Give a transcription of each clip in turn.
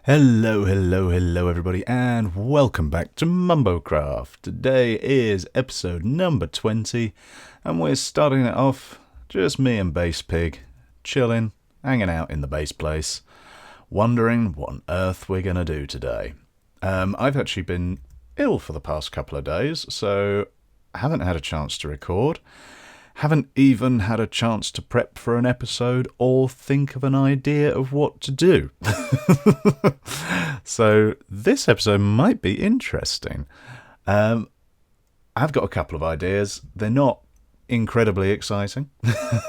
Hello everybody, and welcome back to Mumbocraft. Today is episode number 20, and we're starting it off just me and Bass Pig, chilling, hanging out in the base place, wondering what on earth we're going to do today. I've actually been ill for the past couple of days, so I haven't had a chance to record. Haven't even had a chance to prep for an episode or think of an idea of what to do. So this episode might be interesting. I've got a couple of ideas. They're not incredibly exciting,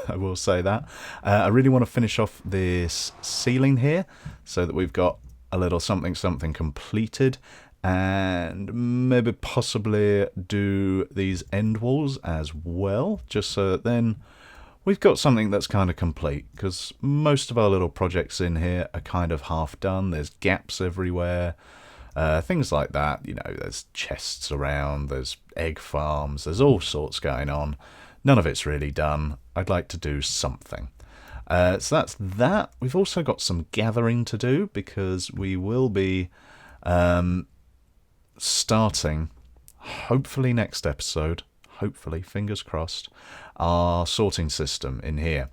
I will say that. I really want to finish off this ceiling here so that we've got a little something completed, and maybe possibly do these end walls as well, just so that then we've got something that's kind of complete, because most of our little projects in here are kind of half done. There's gaps everywhere, things like that. You know, there's chests around, there's egg farms, there's all sorts going on. None of it's really done. I'd like to do something. So that's that. We've also got some gathering to do, because we will be starting, hopefully next episode, hopefully, fingers crossed, our sorting system in here.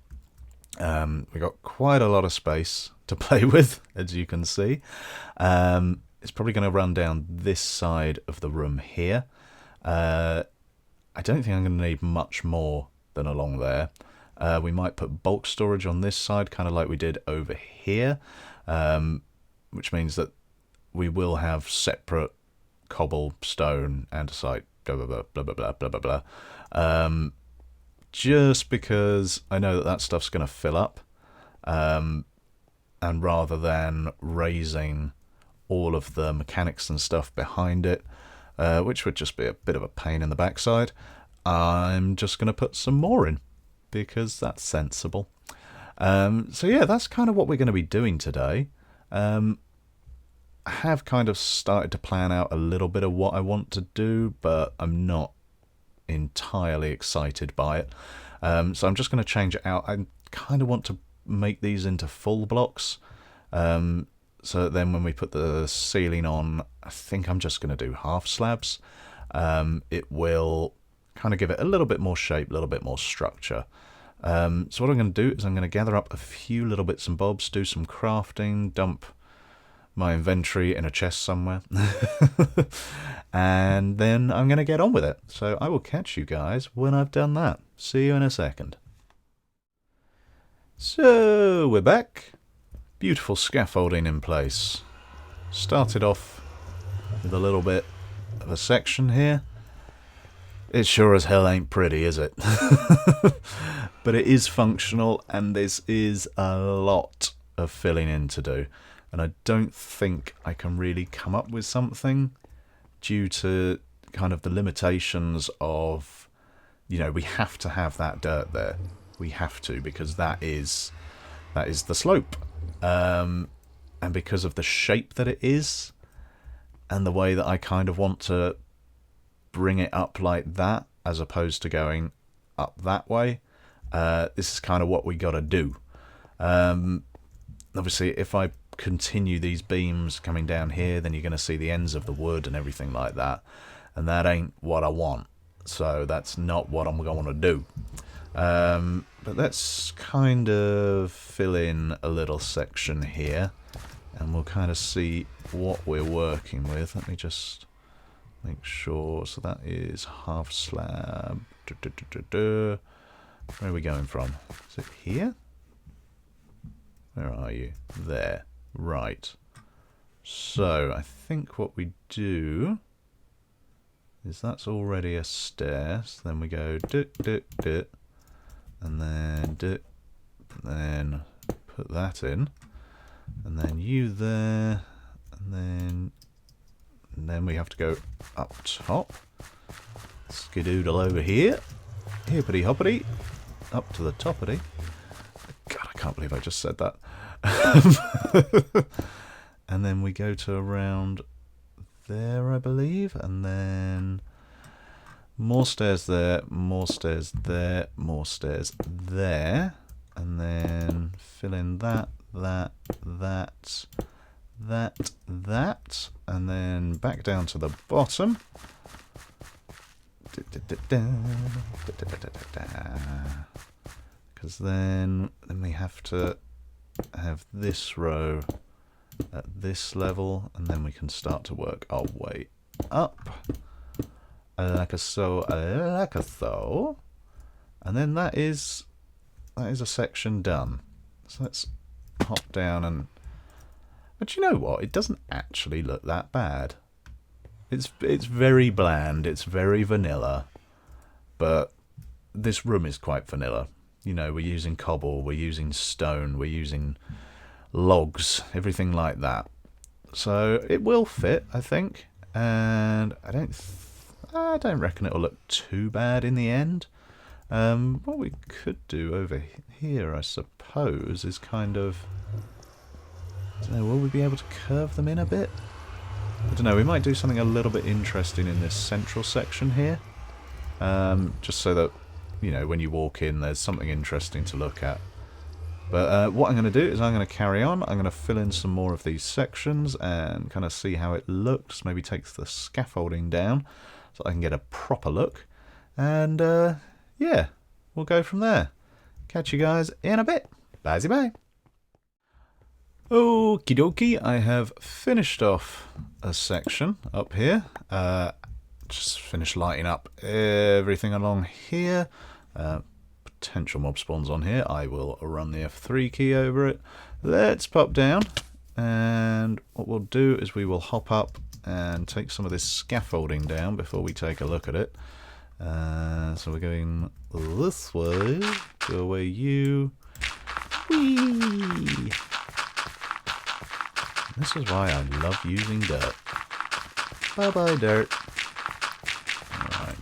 We've got quite a lot of space to play with, as you can see. It's probably going to run down this side of the room here. I don't think I'm going to need much more than along there. We might put bulk storage on this side, kind of like we did over here, which means that we will have separate cobblestone, andesite, blah blah blah blah blah blah blah blah. Just because I know that that stuff's going to fill up, and rather than raising all of the mechanics and stuff behind it, which would just be a bit of a pain in the backside, I'm just going to put some more in, because that's sensible. So yeah, that's kind of what we're going to be doing today. I have kind of started to plan out a little bit of what I want to do, but I'm not entirely excited by it. So I'm just going to change it out. I kind of want to make these into full blocks. So that then when we put the ceiling on, I think I'm just going to do half slabs. It will kind of give it a little bit more shape, a little bit more structure. So what I'm going to do is I'm going to gather up a few little bits and bobs, do some crafting, dump my inventory in a chest somewhere, and then I'm going to get on with it. So I will catch you guys when I've done that. See you in a second. So we're back. Beautiful scaffolding in place. Started off with a little bit of a section here. It sure as hell ain't pretty, is it? But it is functional, and this is a lot of filling in to do. And I don't think I can really come up with something due to kind of the limitations of, you know, we have to have that dirt there. We have to, because that is the slope. And because of the shape that it is, and the way that I kind of want to bring it up like that, as opposed to going up that way, this is kind of what we got to do. Obviously, if I continue these beams coming down here, then you're going to see the ends of the wood and everything like that, and that ain't what I want. So that's not what I'm going to do. But let's kind of fill in a little section here, and we'll kind of see what we're working with. Let me just make sure. So that is half slab. Where are we going from? Is it here? Where are you? There. Right. So I think what we do is that's already a stair. So then we go and then put that in, and then you there, and then we have to go up top. Skidoodle over here. Hippity hoppity. Up to the toppity. God, I can't believe I just said that. And then we go to around there, I believe, and then more stairs there, more stairs there, more stairs there, and then fill in that, that, and then back down to the bottom. Because then we have to have this row at this level, and then we can start to work our way up, like a so, and then that is a section done. So let's hop down and. But you know what? It doesn't actually look that bad. It's very bland. It's very vanilla, but this room is quite vanilla. You know, we're using cobble, we're using stone, we're using logs, everything like that. So it will fit, I think, and I don't reckon it'll look too bad in the end. What we could do over here, I suppose, is kind of, I don't know, will we be able to curve them in a bit? I don't know, we might do something a little bit interesting in this central section here, just so that, you know, when you walk in, there's something interesting to look at. But what I'm going to do is I'm going to carry on. I'm going to fill in some more of these sections and kind of see how it looks. Maybe take the scaffolding down so I can get a proper look. And yeah, we'll go from there. Catch you guys in a bit. Bye-bye. Okie dokie, I have finished off a section up here. Just finished lighting up everything along here. Potential mob spawns on here. I will run the F3 key over it. Let's pop down, and what we'll do is we will hop up and take some of this scaffolding down before we take a look at it. So we're going this way. Go away, you. Whee! This is why I love using dirt. Bye-bye, dirt. Alright,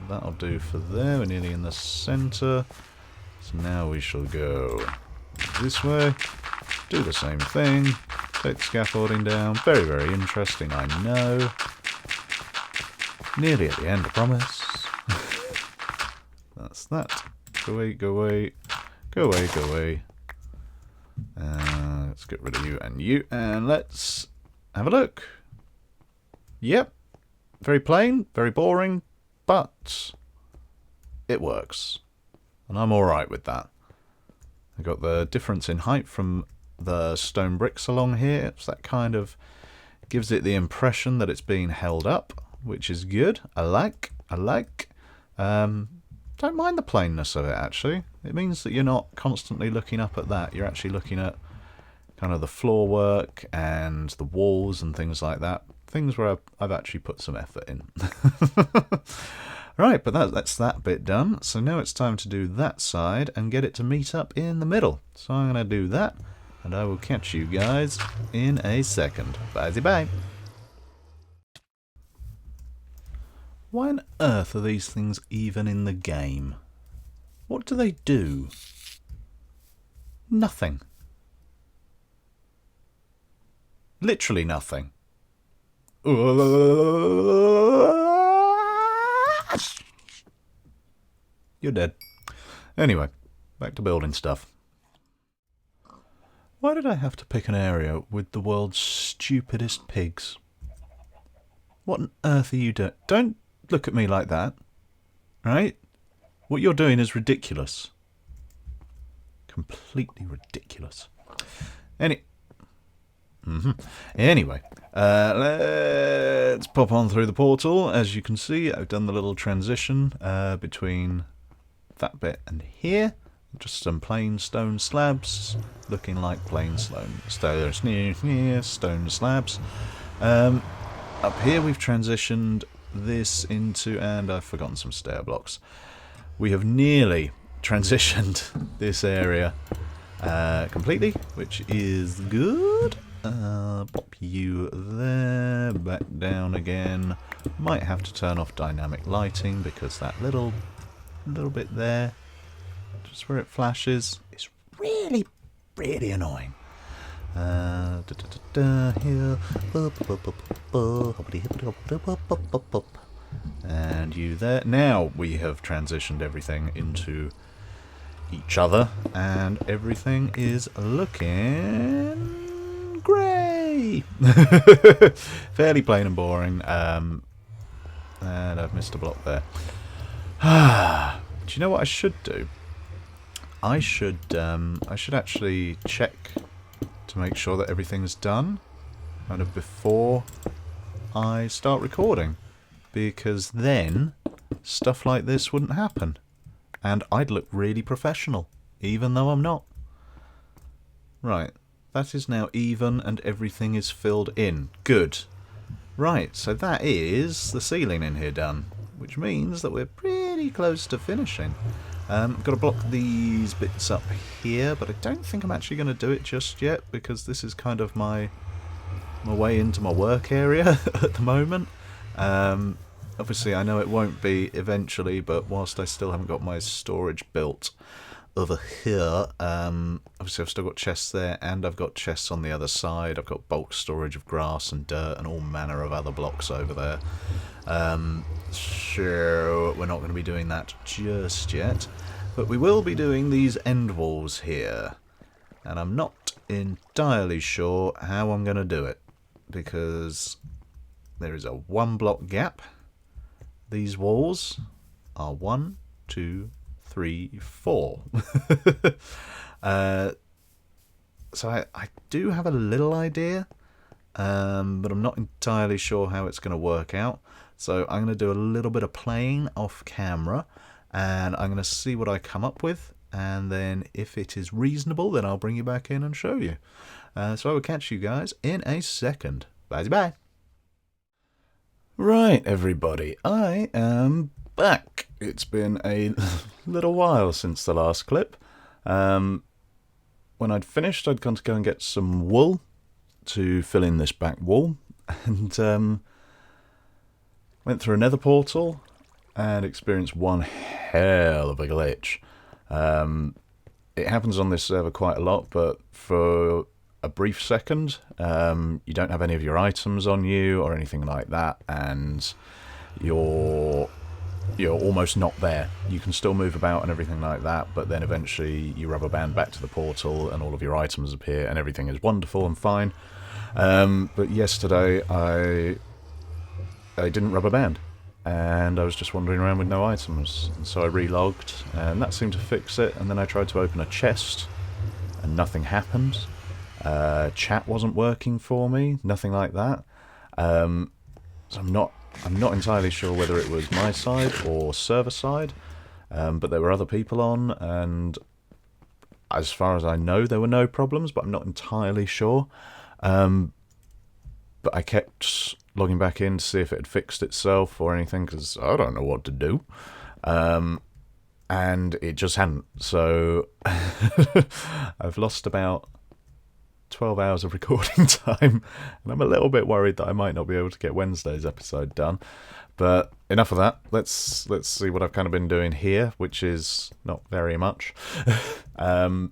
that'll do for there. We're nearly in the centre. So now we shall go this way. Do the same thing. Take the scaffolding down. Very, very interesting, I know. Nearly at the end, I promise. That's that. Go away, go away. Go away, go away. Let's get rid of you and you, and let's have a look. Yep, very plain, very boring, but it works, and I'm alright with that. I got the difference in height from the stone bricks along here, so that kind of gives it the impression that it's being held up, which is good. I like. Don't mind the plainness of it, actually. It means that you're not constantly looking up at that. You're actually looking at kind of the floor work and the walls and things like that. Things where I've actually put some effort in. Right, but that's that bit done. So now it's time to do that side and get it to meet up in the middle. So I'm going to do that, and I will catch you guys in a second. Bye-bye. Why on earth are these things even in the game? What do they do? Nothing. Literally nothing. You're dead. Anyway, back to building stuff. Why did I have to pick an area with the world's stupidest pigs? What on earth are you doing? Don't look at me like that, right? What you're doing is ridiculous. Completely ridiculous. Anyway, let's pop on through the portal. As you can see, I've done the little transition between that bit and here. Just some plain stone slabs, looking like plain stone slabs. Up here we've transitioned this into, and I've forgotten some stair blocks. We have nearly transitioned this area completely, which is good. Pop you there, back down again. Might have to turn off dynamic lighting because that little bit there, just where it flashes, is really, really annoying. Here. And you there. Now we have transitioned everything into each other, and everything is looking great. Yay! Fairly plain and boring. And I've missed a block there. Do you know what I should do? I should actually check to make sure that everything's done kind of before I start recording, because then stuff like this wouldn't happen and I'd look really professional even though I'm not. Right, that is now even and everything is filled in. Good. Right, so that is the ceiling in here done, which means that we're pretty close to finishing. I've got to block these bits up here, but I don't think I'm actually going to do it just yet, because this is kind of my way into my work area at the moment. Obviously I know it won't be eventually, but whilst I still haven't got my storage built over here, obviously I've still got chests there, and I've got chests on the other side. I've got bulk storage of grass and dirt and all manner of other blocks over there. So we're not going to be doing that just yet, but we will be doing these end walls here, and I'm not entirely sure how I'm going to do it, because there is a 1 block gap. These walls are 1, 2, 3, 4. So I do have a little idea, but I'm not entirely sure how it's going to work out. So I'm going to do a little bit of playing off camera, and I'm going to see what I come up with, and then if it is reasonable, then I'll bring you back in and show you. So I will catch you guys in a second. Bye bye. Right, everybody, I am back. It's been a little while since the last clip. When I'd finished, I'd gone to go and get some wool to fill in this back wall, and went through another portal and experienced one hell of a glitch. It happens on this server quite a lot, but for a brief second, you don't have any of your items on you or anything like that, and you're almost not there. You can still move about and everything like that, but then eventually you rubber band back to the portal and all of your items appear and everything is wonderful and fine. But yesterday I didn't rubber band, and I was just wandering around with no items, and so I relogged, and that seemed to fix it. And then I tried to open a chest and nothing happened. Chat wasn't working for me, nothing like that. So I'm not entirely sure whether it was my side or server side, but there were other people on, and as far as I know there were no problems, but I'm not entirely sure. But I kept logging back in to see if it had fixed itself or anything, because I don't know what to do. And it just hadn't, so I've lost about 12 hours of recording time, and I'm a little bit worried that I might not be able to get Wednesday's episode done. But enough of that. Let's see what I've kind of been doing here, which is not very much. Not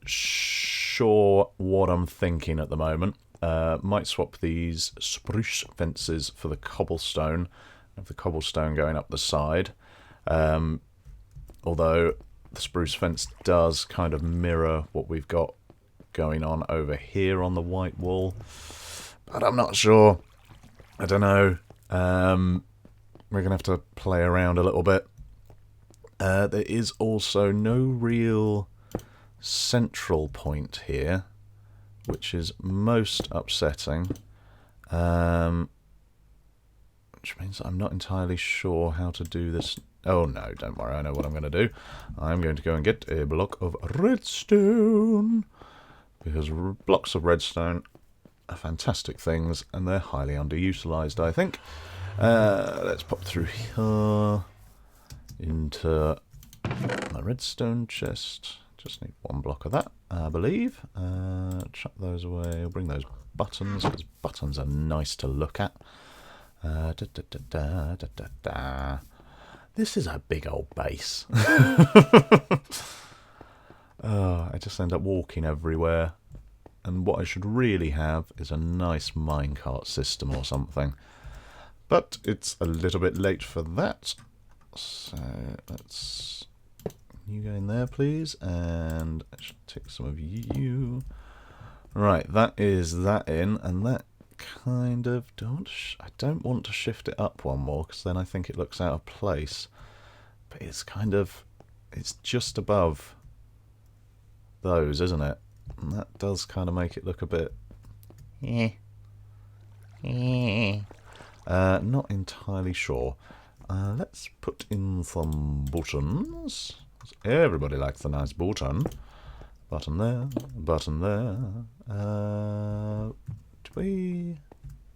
sure what I'm thinking at the moment. Might swap these spruce fences for the cobblestone. Have the cobblestone going up the side. Although the spruce fence does kind of mirror what we've got going on over here on the white wall, but I'm not sure. I don't know. We're gonna have to play around a little bit. There is also no real central point here, which is most upsetting, which means I'm not entirely sure how to do this. Oh no, don't worry, I know what I'm going to do. I'm going to go and get a block of redstone, because blocks of redstone are fantastic things, and they're highly underutilized, I think. Let's pop through here into my redstone chest. Just need 1 block of that, I believe. Chuck those away. I'll bring those buttons, because buttons are nice to look at. This is a big old base. I just end up walking everywhere. And what I should really have is a nice minecart system or something. But it's a little bit late for that. So let's... You go in there, please. And I should take some of you Right, that is that in, and that kind of... I don't want to shift it up one more, because then I think it looks out of place. But it's kind of... It's just above those, isn't it? And that does kind of make it look a bit... not entirely sure. Let's put in some buttons. Everybody likes a nice button. Button there, button there. Do we...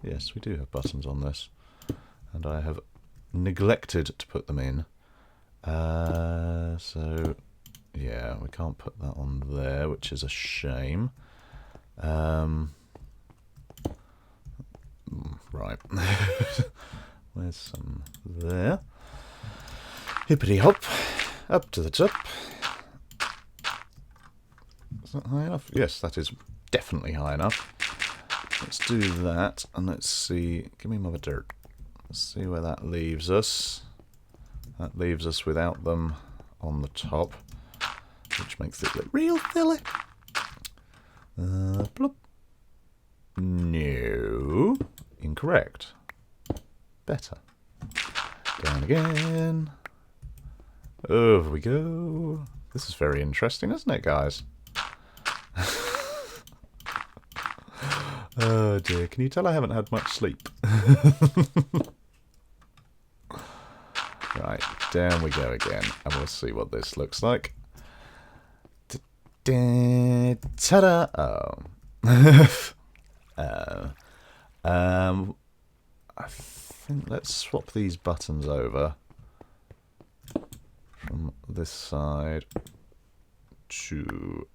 Yes, we do have buttons on this. And I have neglected to put them in. So, yeah, we can't put that on there, which is a shame. Right. Where's some there? Hippity hop. Up to the top. Is that high enough? Yes, that is definitely high enough. Let's do that, and let's see. Give me Mother Dirt. Let's see where that leaves us. That leaves us without them on the top, which makes it look real silly. Bloop. No. Incorrect. Better. Down again. Over we go. This is very interesting, isn't it, guys? Oh dear, can you tell I haven't had much sleep? Right, down we go again, and we'll see what this looks like. Ta-da! Oh. I think let's swap these buttons over from this side to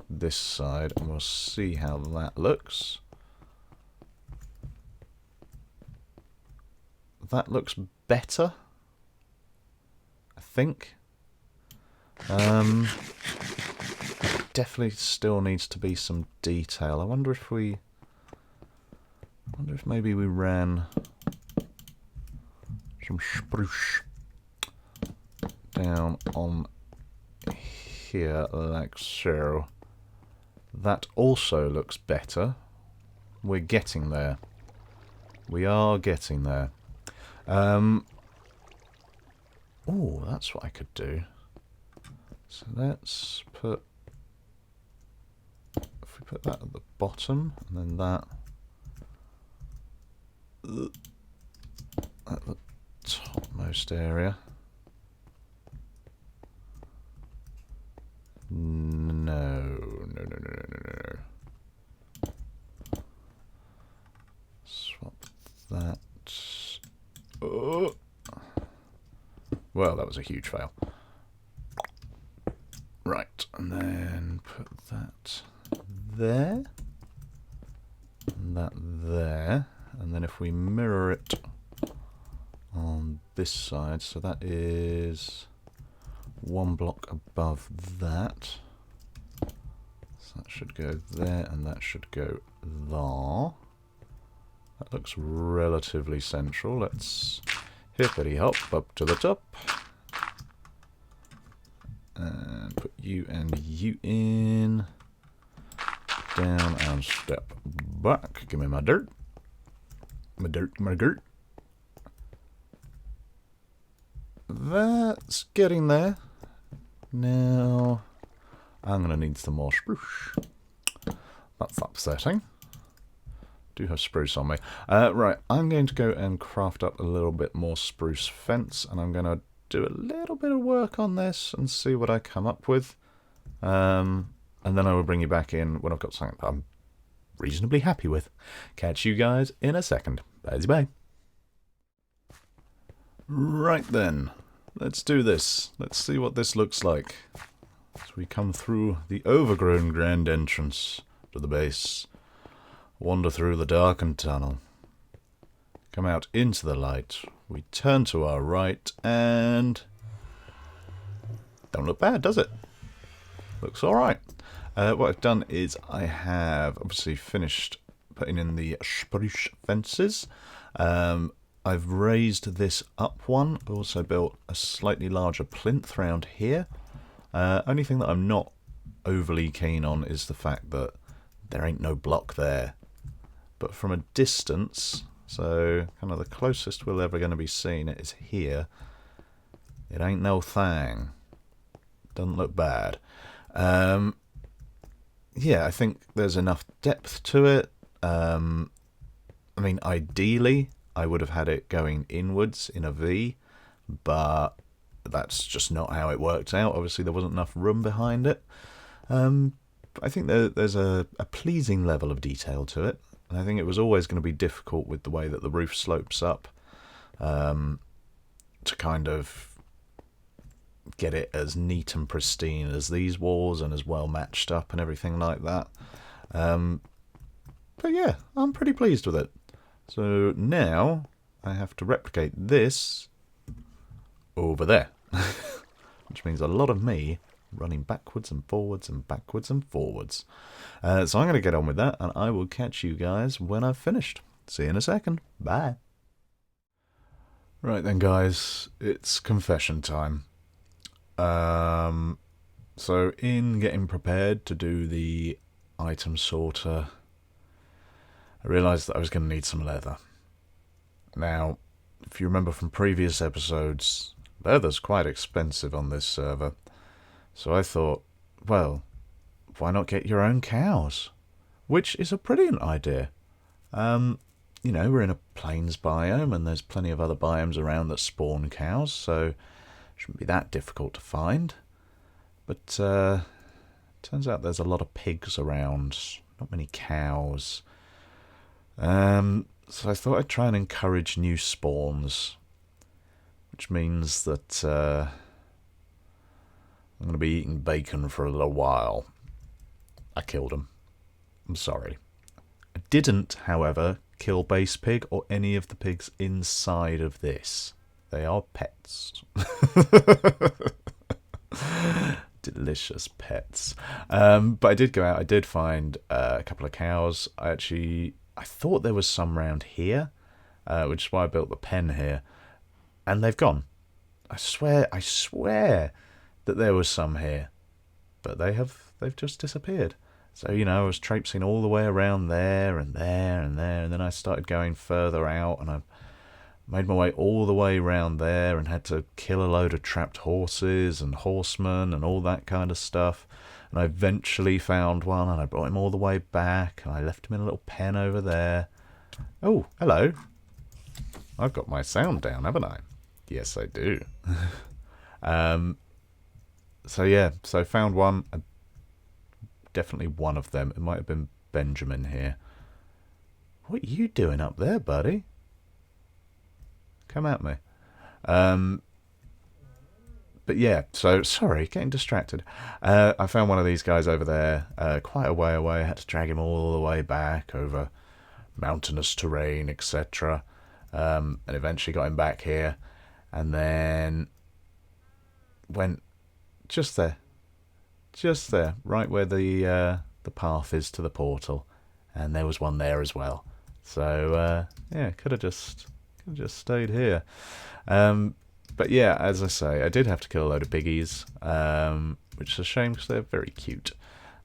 this side, and we'll see how that looks. That looks better, I think. Definitely still needs to be some detail. I wonder if maybe we ran some spruce down on here like so. That also looks better. We're getting there. We are getting there. Oh, that's what I could do. So let's put... If we put that at the bottom, and then that at the topmost area. No. Swap that. Oh. Well, that was a huge fail. Right, and then put that there, and that there, and then if we mirror it on this side, so that is one block above that, so that should go there, and that should go there. That looks relatively central. Let's hippity hop up to the top. And put you and you in. Down and step back. Give me my dirt. My dirt. That's getting there. Now, I'm going to need some more spruce. That's upsetting. Do have spruce on me. Right, I'm going to go and craft up a little bit more spruce fence, and I'm going to do a little bit of work on this and see what I come up with. And then I will bring you back in when I've got something that I'm reasonably happy with. Catch you guys in a second. Bye-bye. Right then, let's do this. Let's see what this looks like as we come through the overgrown grand entrance to the base. Wander through the darkened tunnel. Come out into the light. We turn to our right and... Don't look bad, does it? Looks alright. What I've done is I have obviously finished putting in the spruce fences. I've raised this up one. I also built a slightly larger plinth round here. Only thing that I'm not overly keen on is the fact that there ain't no block there. But from a distance, so kind of the closest we're ever going to be seeing it is here. It ain't no thing. Doesn't look bad. Yeah, I think there's enough depth to it. I mean, ideally, I would have had it going inwards in a V, but that's just not how it worked out. Obviously, there wasn't enough room behind it. I think there's a pleasing level of detail to it. And I think it was always going to be difficult with the way that the roof slopes up to kind of get it as neat and pristine as these walls and as well matched up and everything like that. But yeah, I'm pretty pleased with it. So now I have to replicate this over there, which means a lot of me running backwards and forwards and backwards and forwards. So I'm going to get on with that, and I will catch you guys when I've finished. See you in a second. Bye. Right then, guys, it's confession time. So in getting prepared to do the item sorter, I realised that I was going to need some leather. Now, if you remember from previous episodes, leather's quite expensive on this server. So I thought, well, why not get your own cows? Which is a brilliant idea. You know, we're in a plains biome and there's plenty of other biomes around that spawn cows, so it shouldn't be that difficult to find. But turns out there's a lot of pigs around, not many cows. So I thought I'd try and encourage new spawns, which means that I'm going to be eating bacon for a little while. I killed him. I'm sorry. I didn't, however, kill Base Pig or any of the pigs inside of this. They are pets. Delicious pets. But I did go out. I did find a couple of cows. I thought there was some around here, which is why I built the pen here. And they've gone. I swear that there was some here. But they've just disappeared. So, you know, I was traipsing all the way around there and there and there, and then I started going further out, and I made my way all the way around there and had to kill a load of trapped horses and horsemen and all that kind of stuff. And I eventually found one, and I brought him all the way back, and I left him in a little pen over there. Oh, hello. I've got my sound down, haven't I? Yes, I do. So yeah, so I found one. Definitely one of them. It might have been Benjamin here. What are you doing up there, buddy? Come at me. But yeah, so sorry, getting distracted. I found one of these guys over there, quite a way away. I had to drag him all the way back over mountainous terrain, etc. And eventually got him back here, and then went just there, right where the path is to the portal, and there was one there as well. So yeah, could have just stayed here. But yeah, as I say, I did have to kill a load of piggies, which is a shame because they're very cute.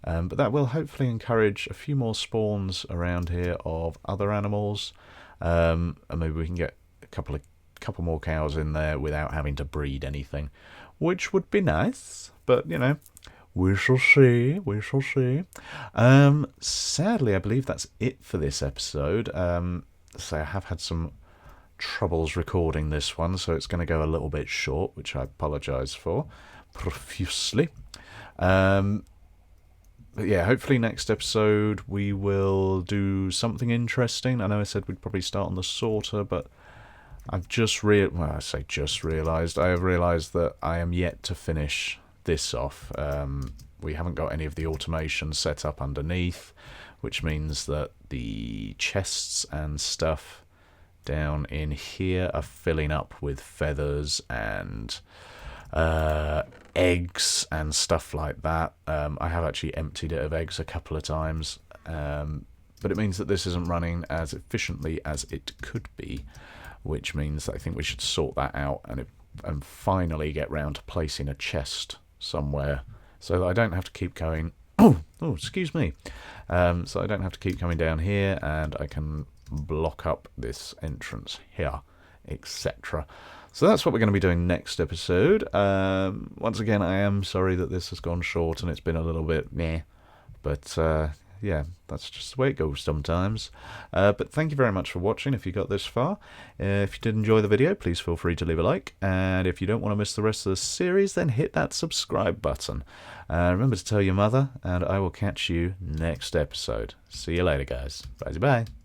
But that will hopefully encourage a few more spawns around here of other animals, and maybe we can get a couple more cows in there without having to breed anything, which would be nice. But you know, we shall see. We shall see. Sadly, I believe that's it for this episode. So I have had some troubles recording this one, so it's going to go a little bit short, which I apologise for profusely. But yeah, hopefully next episode we will do something interesting. I know I said we'd probably start on the sorter, but I've just I have realised that I am yet to finish this off. We haven't got any of the automation set up underneath, which means that the chests and stuff down in here are filling up with feathers and eggs and stuff like that. I have actually emptied it of eggs a couple of times, but it means that this isn't running as efficiently as it could be, which means that I think we should sort that out and finally get round to placing a chest somewhere so that I don't have to keep going Excuse me. So I don't have to keep coming down here, and I can block up this entrance here, etc. So that's what we're going to be doing next episode. Once again, I am sorry that this has gone short and it's been a little bit meh, but yeah, that's just the way it goes sometimes. But thank you very much for watching if you got this far. If you did enjoy the video, please feel free to leave a like. And if you don't want to miss the rest of the series, then hit that subscribe button. Remember to tell your mother, and I will catch you next episode. See you later, guys. Bye-bye.